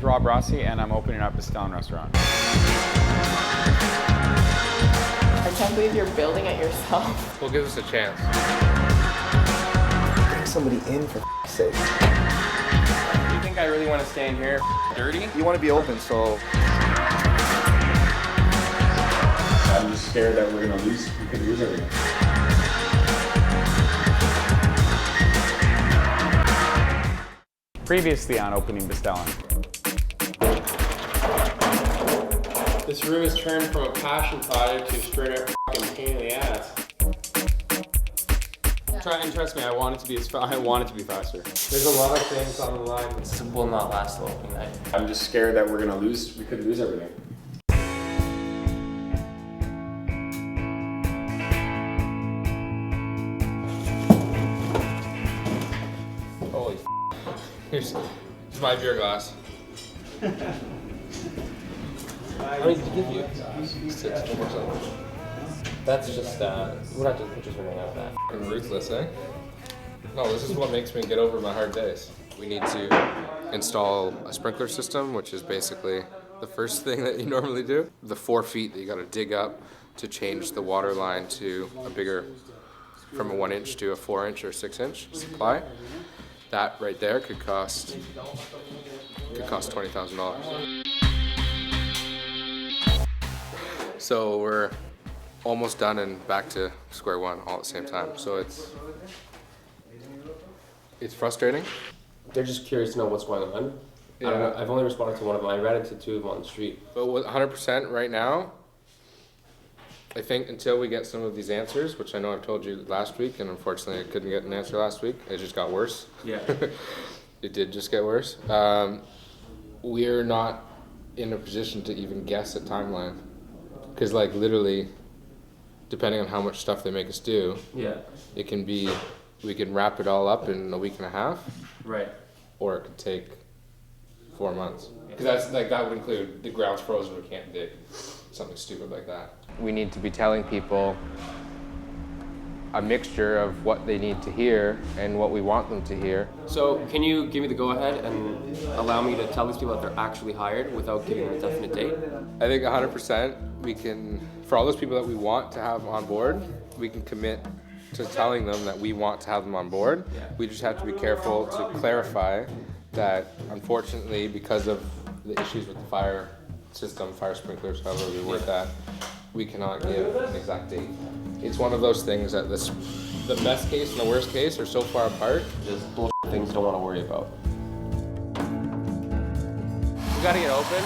is Rob Rossi, and I'm opening up Bestellen restaurant. I can't believe you're building it yourself. Well, give us a chance. Bring somebody in for f***'s sake. You think I really want to stay in here dirty? You want to be open, so... I'm just scared that we're gonna lose. We could lose everything. Previously on opening Bestellen. This room has turned from a passion project to a straight up fucking pain in the ass. Try and trust me, I want it to be faster. There's a lot of things on the line. This will not last the opening night. I'm just scared that we're gonna lose. We could lose everything. Holy here's my beer glass. How many did he give you? 6 or something. That's just, we're not just pictures running out of that. Fucking ruthless, eh? No, this is what makes me get over my hard days. We need to install a sprinkler system, which is basically the first thing that you normally do. The 4 feet that you gotta dig up to change the water line to a bigger, from a 1 inch to a 4 inch or 6 inch supply. That right there could cost $20,000. So we're almost done and back to square one all at the same time. So it's frustrating. They're just curious to know what's going on. Yeah. I don't know, I've only responded to one of them. I ran into 2 of them on the street. But with 100% right now, I think until we get some of these answers, which I know I've told you last week, and unfortunately I couldn't get an answer last week. It just got worse. Yeah. It did just get worse. We're not in a position to even guess a timeline. Because like literally, depending on how much stuff they make us do, it can be, we can wrap it all up in a week and a half. Right. Or it could take 4 months. Because that's like, that would include the ground's frozen, we can't dig. Something stupid like that. We need to be telling people a mixture of what they need to hear and what we want them to hear. So can you give me the go-ahead and allow me to tell these people that they're actually hired without giving them a definite date? I think 100% we can, for all those people that we want to have on board, we can commit to telling them that we want to have them on board. We just have to be careful to clarify that unfortunately, because of the issues with the fire system, fire sprinklers, however we word that, we cannot give an exact date. It's one of those things that the best case and the worst case are so far apart, there's bullshit things you don't want to worry about. We gotta get open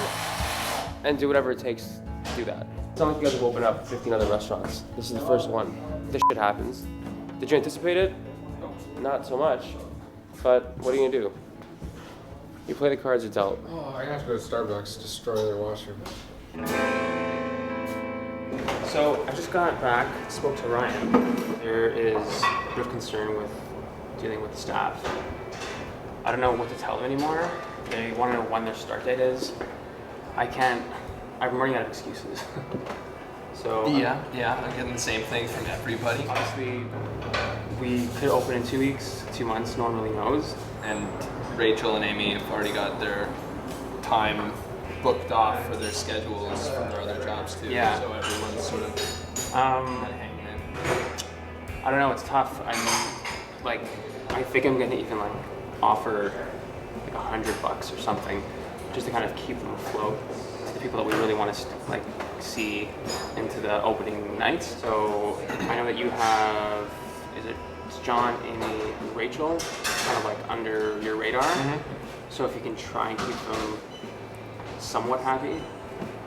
and do whatever it takes to do that. It's not like you guys have opened up 15 other restaurants. This is the first one. This shit happens. Did you anticipate it? Not so much, but what are you gonna do? You play the cards you're dealt. Oh, I have to go to Starbucks, destroy their washroom. So I just got back, spoke to Ryan. There is a bit of concern with dealing with the staff. I don't know what to tell them anymore. They want to know when their start date is. I'm running out of excuses. So yeah, I'm getting the same thing from everybody. Honestly, we could open in 2 weeks, 2 months, no one really knows. And Rachel and Amy have already got their time booked off for their schedules from their other jobs too. Yeah. So everyone's sort of hanging in. I don't know, it's tough. I think I'm gonna even offer like $100 or something, just to kind of keep them afloat. The people that we really want to see into the opening nights. So I know that you have, it's John, Amy, and Rachel, kind of under your radar. Mm-hmm. So if you can try and keep them somewhat happy,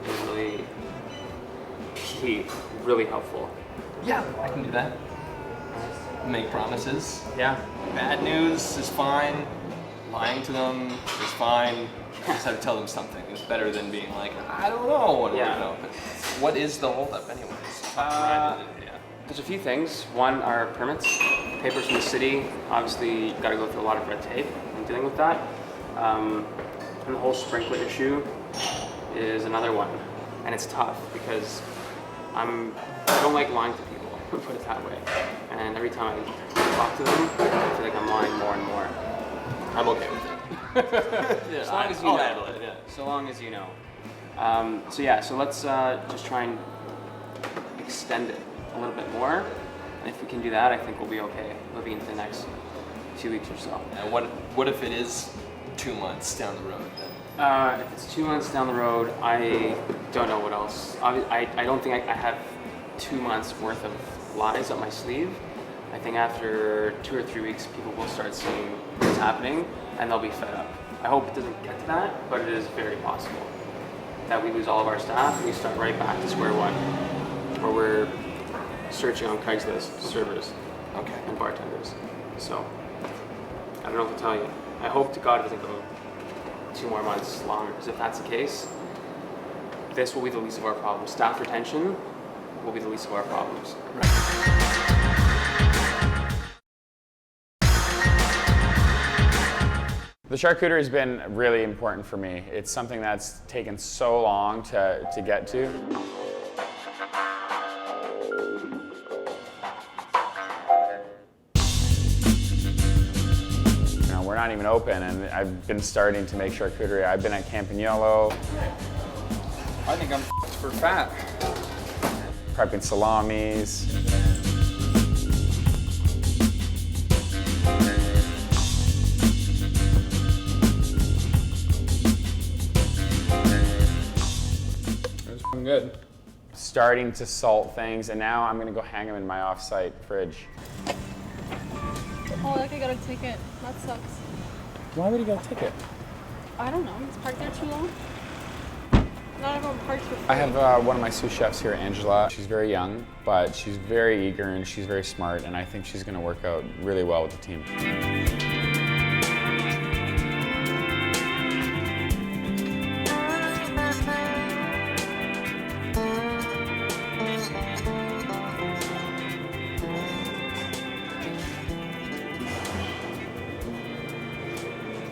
it would be really helpful. Yeah, I can do that. Make promises. Yeah. Bad news is fine. Lying to them is fine. You just have to tell them something. It's better than being like, I don't know. What is the holdup anyways? There's a few things. One are permits, papers from the city. Obviously, you've got to go through a lot of red tape in dealing with that. And the whole sprinkler issue is another one. And it's tough because I don't like lying to people, put it that way. And every time I talk to them, I feel like I'm lying more and more. I'm okay with it. Yeah, As long as you I'll know. handle it. Yeah. So long as you know. So yeah, so let's just try and extend it a little bit more. And if we can do that, I think we'll be okay moving into the next 2 weeks or so. And what if it is 2 months down the road then? If it's 2 months down the road, I don't know what else. I don't think I have 2 months worth of lies up my sleeve. I think after 2 or 3 weeks, people will start seeing what's happening and they'll be fed up. I hope it doesn't get to that, but it is very possible that we lose all of our staff and we start right back to square one, where we're searching on Craigslist servers and bartenders. So I don't know what to tell you. I hope to God it doesn't go 2 more months longer, because if that's the case, this will be the least of our problems. Staff retention will be the least of our problems. The charcuterie has been really important for me. It's something that's taken so long to get to. You know, we're not even open, and I've been starting to make charcuterie. I've been at Campagnolo. I think I'm for fat. Prepping salamis. Good. Starting to salt things, and now I'm gonna go hang them in my off-site fridge. Oh, like I got a ticket. That sucks. Why would you get a ticket? I don't know. It's parked there too long. Not everyone parks for free. I have one of my sous chefs here, Angela. She's very young, but she's very eager and she's very smart, and I think she's gonna work out really well with the team.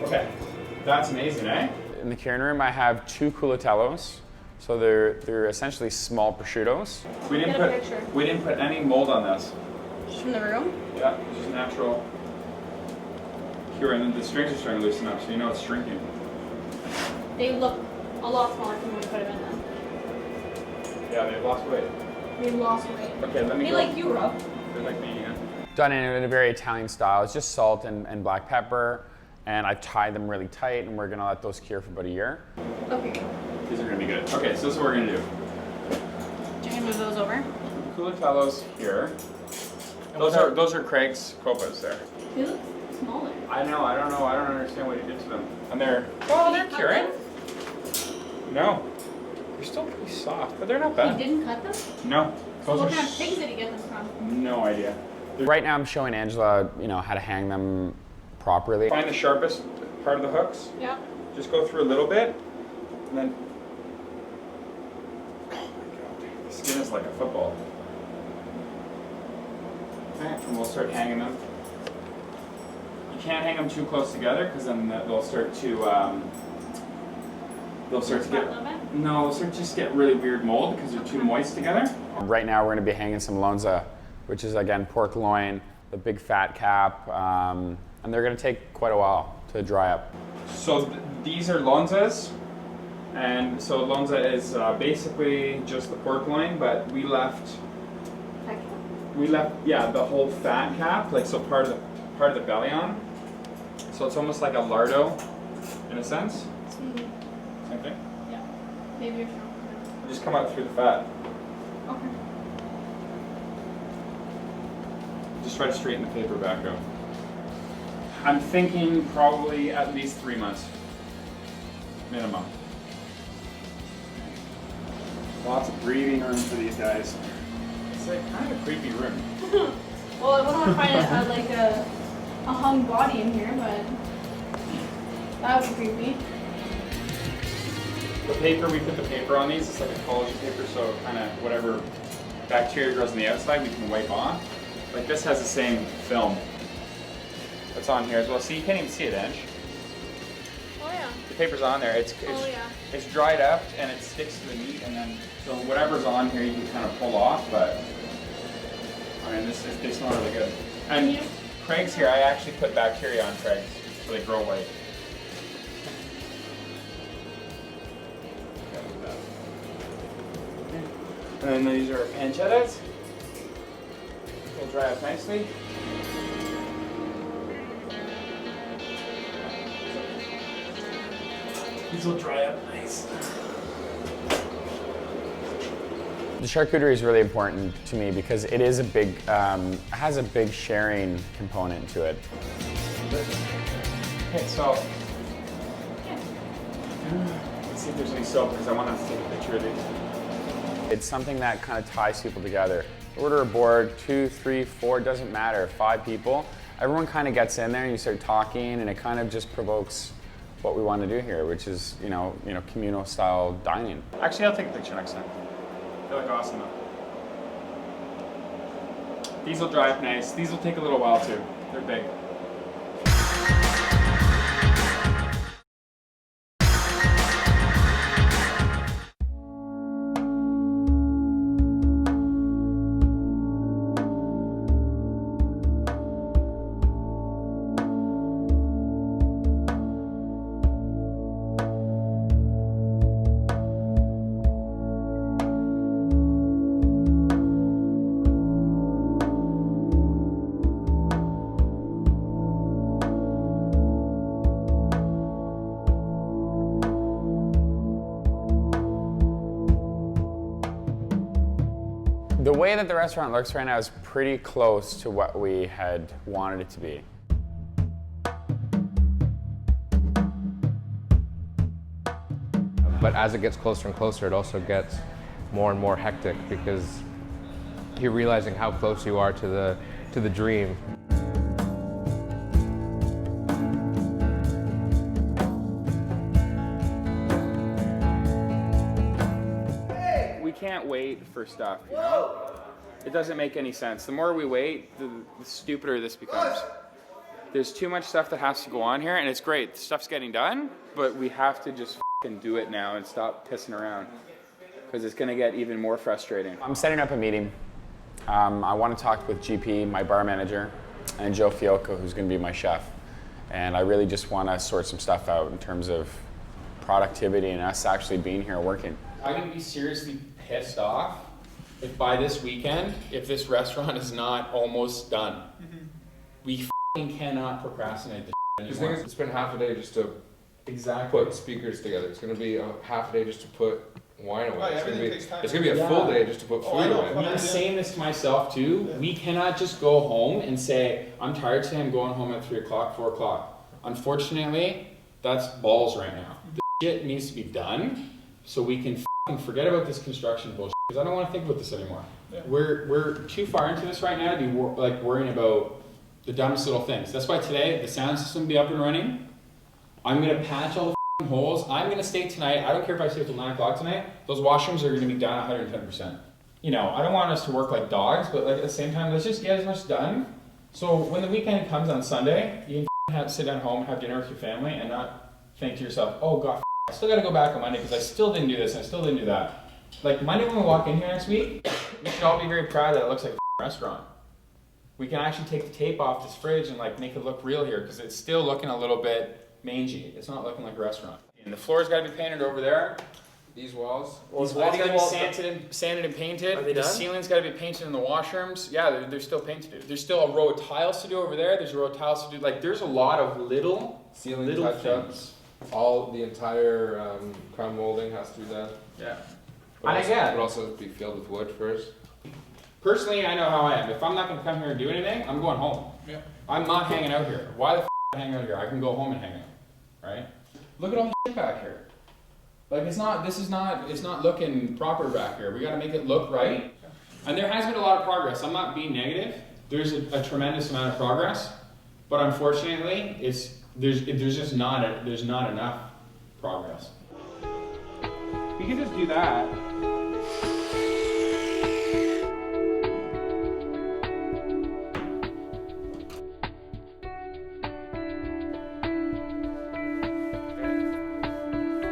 Okay, that's amazing, eh? In the curing room, I have 2 culatellos. So they're essentially small prosciuttos. We Get a picture. we didn't put any mold on this. Just from the room? Yeah, just natural curing. And the strings are starting to loosen up, so you know it's shrinking. They look a lot smaller from when we put them in them. Yeah, they've lost weight. They lost weight. Okay, let me They go. like you, Rob. They're like me, yeah. Done in a very Italian style. It's just salt and black pepper, and I've tied them really tight, and we're gonna let those cure for about a year. Okay. These are gonna be good. Okay, so this is what we're gonna do. Do you want to move those over? Culatellos here. Those are Craig's copas there. They look smaller. I know. I don't understand what he did to them. And they're Did you curing. cut them? No, they're still pretty soft, but they're not You bad. didn't cut them? No, So those what are kind of pigs did you get them from? no idea. Right now, I'm showing Angela, how to hang them properly. Find the sharpest part of the hooks. Yeah. Just go through a little bit, and then. Oh my god, the skin is like a football. Okay, and we'll start hanging them. You can't hang them too close together, because then they'll start to. They'll start to A little bit? No, they'll start to just get really weird mold because they're too moist together. Right now, we're going to be hanging some lonza, which is again pork loin, the big fat cap, and they're going to take quite a while to dry up. So these are lonzas, and so lonza is basically just the pork loin, but we left the whole fat cap, like so part of the belly on. So it's almost like a lardo, in a sense. Same thing. Yeah. Maybe you're sure. Just come out through the fat. Okay. Just try to straighten the paper back out. I'm thinking probably at least 3 months. Minimum. Lots of breathing room for these guys. It's like kind of a creepy room. Well, I wouldn't want to find like a hung body in here, but that would be creepy. The paper, we put the paper on these, it's like a collagen paper, so kind of whatever bacteria grows on the outside, we can wipe off. Like this has the same film that's on here as well. See, you can't even see it, Ange. Oh yeah. The paper's on there. It's dried up and it sticks to the meat, and then so whatever's on here you can kind of pull off. But I mean, they smell really good. And Craig's here. I actually put bacteria on Craig's so they grow white. And then these are pancettas. They'll dry up nicely. These will dry up nice. The charcuterie is really important to me because it is a big, has a big sharing component to it. Okay, so let's see if there's any soap because I want us to take a picture of these. It's something that kind of ties people together. Order a board, 2, 3, 4, doesn't matter, 5 people. Everyone kind of gets in there and you start talking and it kind of just provokes what we want to do here, which is, you know, communal style dining. Actually, I'll take a picture next time. They look awesome though. These will dry up nice. These will take a little while too. They're big. The way that the restaurant looks right now is pretty close to what we had wanted it to be. But as it gets closer and closer, it also gets more and more hectic because you're realizing how close you are to the dream. We can't wait for stuff, you know? It doesn't make any sense. The more we wait, the stupider this becomes. There's too much stuff that has to go on here, and it's great. The stuff's getting done, but we have to just f***ing do it now and stop pissing around because it's going to get even more frustrating. I'm setting up a meeting. I want to talk with GP, my bar manager, and Joe Fiocco, who's going to be my chef. And I really just want to sort some stuff out in terms of productivity and us actually being here working. I'm going to be seriously pissed off if by this weekend, if this restaurant is not almost done. We f***ing cannot procrastinate this The anymore. thing is, it's been half a day just to put speakers together. It's going to be a half a day just to put wine away. It's going to be a full day just to put food away. I'm saying this to myself too. We cannot just go home and say, I'm tired today, I'm going home at 3 o'clock, 4 o'clock. Unfortunately, that's balls right now. The shit needs to be done so we can f***ing forget about this construction bullshit because I don't want to think about this anymore. Yeah. We're too far into this right now to be worrying about the dumbest little things. That's why today the sound system will be up and running. I'm going to patch all the f***ing holes. I'm going to stay tonight. I don't care if I stay till 9 o'clock tonight. Those washrooms are going to be done 110%. You know, I don't want us to work like dogs, but like at the same time, let's just get as much done. So when the weekend comes on Sunday, you can sit at home, have dinner with your family, and not think to yourself, oh God, I still got to go back on Monday because I still didn't do this and I still didn't do that. Like Monday when we walk in here next week, we should all be very proud that it looks like a restaurant. We can actually take the tape off this fridge and like make it look real here because it's still looking a little bit mangy. It's not looking like a restaurant. And the floor's got to be painted over there. These walls? These walls got to be sanded and painted. Are they the done? ceiling's got to be painted in the washrooms. Yeah, there's still paint to do. There's still a row of tiles to do over there. There's a row of tiles to do. Like there's a lot of little touch-ups. All the entire crown molding has to be done. Yeah. But it would also be filled with wood first. Personally, I know how I am. If I'm not going to come here and do anything, I'm going home. Yeah. I'm not hanging out here. Why the f*** am I hanging out here? I can go home and hang out, right? Look at all the shit back here. Like it's not looking proper back here. We got to make it look right. And there has been a lot of progress. I'm not being negative. There's a tremendous amount of progress, but unfortunately, there's just not enough progress. We can just do that.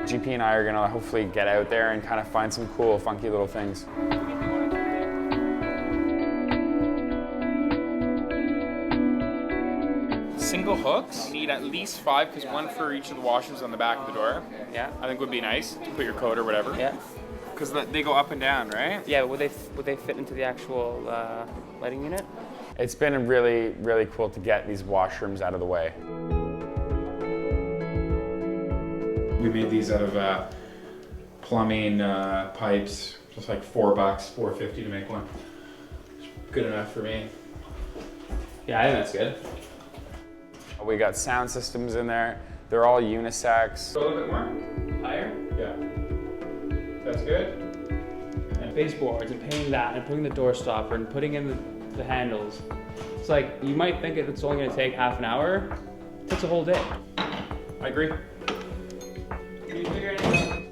GP and I are gonna hopefully get out there and kind of find some cool, funky little things. Single hooks, you need at least 5 because one for each of the washers on the back of the door. Yeah. I think would be nice to put your coat or whatever. Yeah. Because they go up and down, right? Yeah, would they fit into the actual lighting unit? It's been really, really cool to get these washrooms out of the way. We made these out of plumbing pipes, just like $4, $4.50 to make one. Good enough for me. Yeah, I think that's good. We got sound systems in there. They're all unisex. A little bit more? Higher? Yeah. That's good. Baseboards and painting that and putting the door stopper and putting in the handles. It's like, you might think it's only gonna take half an hour. It takes a whole day. I agree. Can you figure anything out?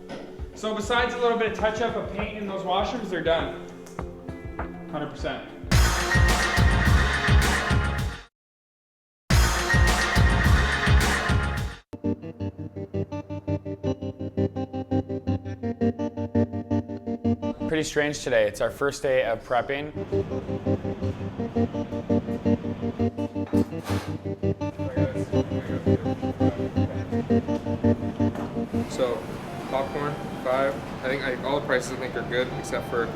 So besides a little bit of touch-up of paint in those washrooms, they're done. 100%. Pretty strange today. It's our first day of prepping. So, popcorn, 5. I think all the prices are good except for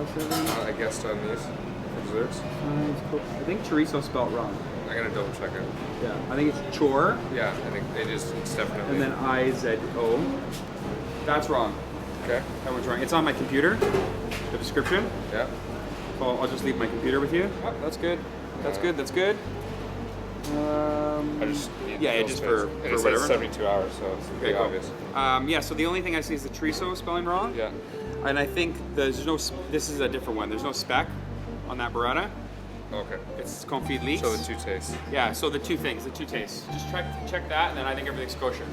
I guess on these for desserts. I think chorizo spelled wrong. I gotta double check it. Yeah, I think it's chor Yeah, I think it's definitely. and then I-Z-O. That's wrong. Okay. That one's wrong. It's on my computer, the description. Yeah. So I'll just leave my computer with you. Oh, that's good. That's good, that's good. I just Yeah, just for and it whatever. says 72 hours, so it's pretty cool. obvious. Yeah, so the only thing I see is the chorizo spelling wrong. Yeah. And I think this is a different one. There's no spec on that burrata. Okay. It's confit leeks. So the 2 tastes. Yeah, so the two tastes. Just check that, and then I think everything's kosher.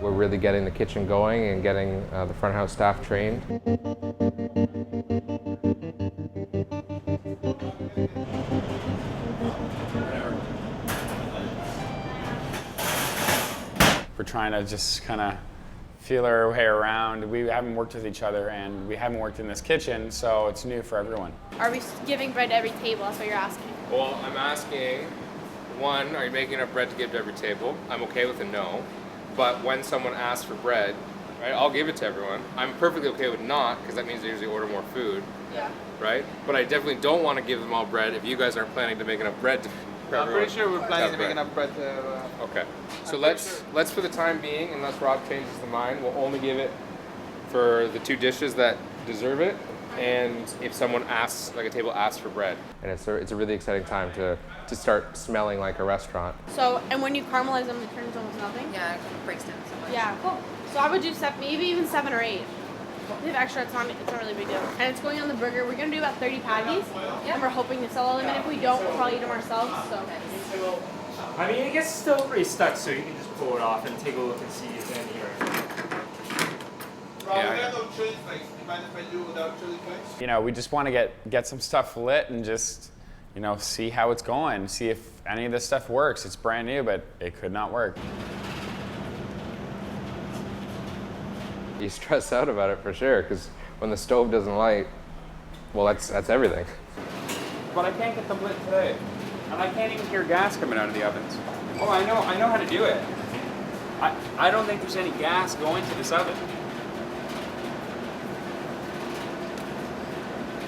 We're really getting the kitchen going and getting the front house staff trained. We're trying to just kind of feel our way around. We haven't worked with each other and we haven't worked in this kitchen, so it's new for everyone. Are we giving bread to every table? That's what you're asking. Well, I'm asking, one, are you making enough bread to give to every table? I'm okay with a no. But when someone asks for bread, right, I'll give it to everyone. I'm perfectly okay with not, because that means they usually order more food. Yeah. Right? But I definitely don't want to give them all bread if you guys aren't planning to make enough bread for I'm everyone. pretty sure we're planning to make bread. enough bread to. Okay. So let's for the time being, unless Rob changes his mind, we'll only give it for the 2 dishes that deserve it, and if someone asks, like a table asks for bread. And it's a really exciting time to start smelling like a restaurant. So, and when you caramelize them, it turns almost nothing? Yeah, it breaks down so much. Yeah, cool. So I would do maybe even 7 or 8. If you have extra, it's not a really big deal. And it's going on the burger. We're going to do about 30 patties. And we're hoping to sell all of them. And if we don't, we'll probably eat them ourselves. So. I mean, it gets still pretty stuck, so you can just pull it off and take a look and see if any You know, we just want to get some stuff lit and just, you know, see how it's going, see if any of this stuff works. It's brand new, but it could not work. You stress out about it for sure, because when the stove doesn't light, well, that's everything. But I can't get them lit today. And I can't even hear gas coming out of the ovens. Oh, I know how to do it. I don't think there's any gas going to this oven.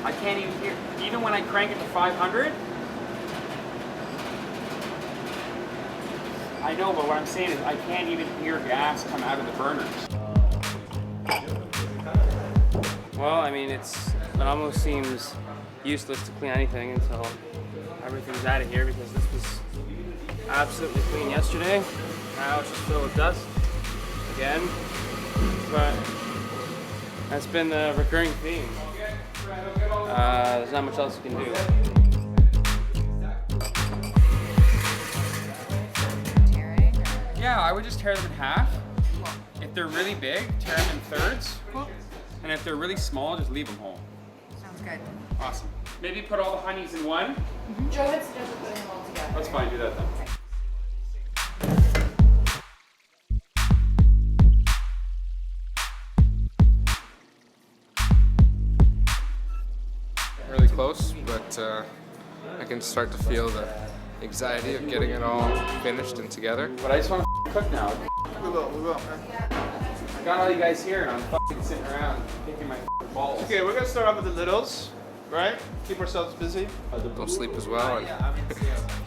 I can't even hear, even when I crank it to 500. I know, but what I'm saying is I can't even hear gas come out of the burners. Well, I mean, it almost seems useless to clean anything until everything's out of here, because this was absolutely clean yesterday. Now it's just filled with dust again. But that's been the recurring theme. There's not much else you can do. Yeah, I would just tear them in half. If they're really big, tear them in thirds. And if they're really small, just leave them whole. Sounds good. Awesome. Maybe put all the honeys in one. Joe had suggested putting them all together. That's fine, do that then. Really close, but I can start to feel the anxiety of getting it all finished and together. But I just want to cook now. We will, man. I got all you guys here and I'm fucking sitting around kicking my balls. Okay, we're gonna start off with the littles, right? Keep ourselves busy. Don't sleep as well and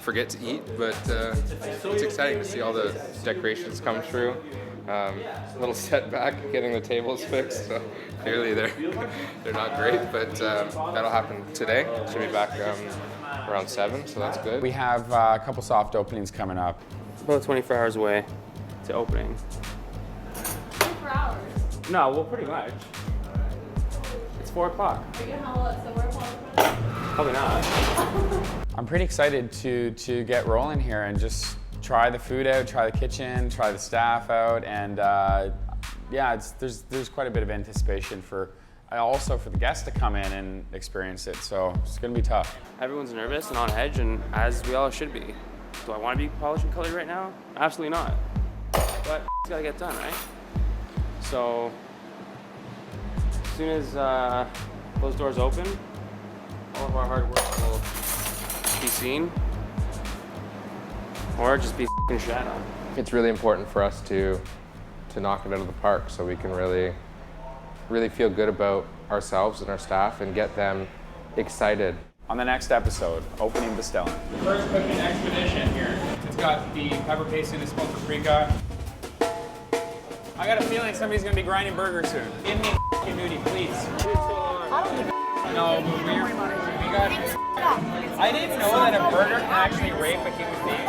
forget to eat, but it's exciting to see all the decorations come through. A little setback getting the tables fixed, so clearly they're not great, but that'll happen today. Should be back around 7, so that's good. We have a couple soft openings coming up. About 24 hours away to opening. 24 hours. No, well, pretty much. It's 4 o'clock. Are you gonna have a silver ball? Probably not. I'm pretty excited to get rolling here and just try the food out, try the kitchen, try the staff out, and yeah, there's quite a bit of anticipation for the guests to come in and experience it. So it's gonna be tough. Everyone's nervous and on edge, and as we all should be. Do I want to be polished and colored right now? Absolutely not. But it's gotta get done, right? So as soon as those doors open, all of our hard work will be seen, or just be f***ing shadow. It's really important for us to knock it out of the park so we can really feel good about ourselves and our staff and get them excited. On the next episode, opening Bestellen. First cooking expedition here. It's got the pepper paste in the smoked paprika. I got a feeling somebody's gonna be grinding burgers soon. Give me a f***ing nudie, please. No, but we got. I didn't know that a burger can actually rape a human being.